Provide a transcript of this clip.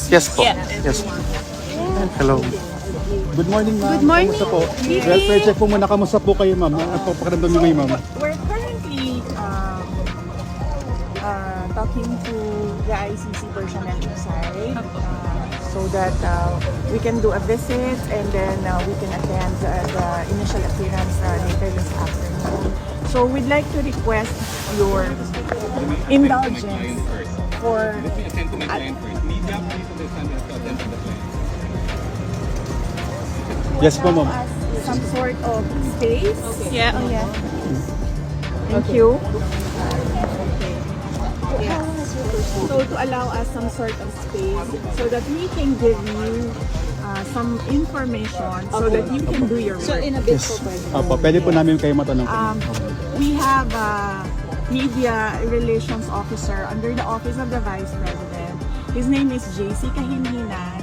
Yes po. Yes. Hello. Good morning, ma'am. Good morning. Kamusta po? Good Welfare check po muna. Kamusta po kayo, ma'am? Ano po pakiramdam niyo ngayon, ma'am? We're currently talking to the ICC personnel inside so that we can do a visit and then we can attend the initial appearance later this afternoon. So we'd like to request your indulgence for Yes po, ma'am. some sort of space. Yeah. Oh, yeah. Thank you. So to allow us some sort of space so that we can give you some information so that you can do your work. So in a bit Yes. po pwede. Opo, pwede po namin kayo matanong po. We have a media relations officer under the office of the Vice President. His name is JC Kahinhinan.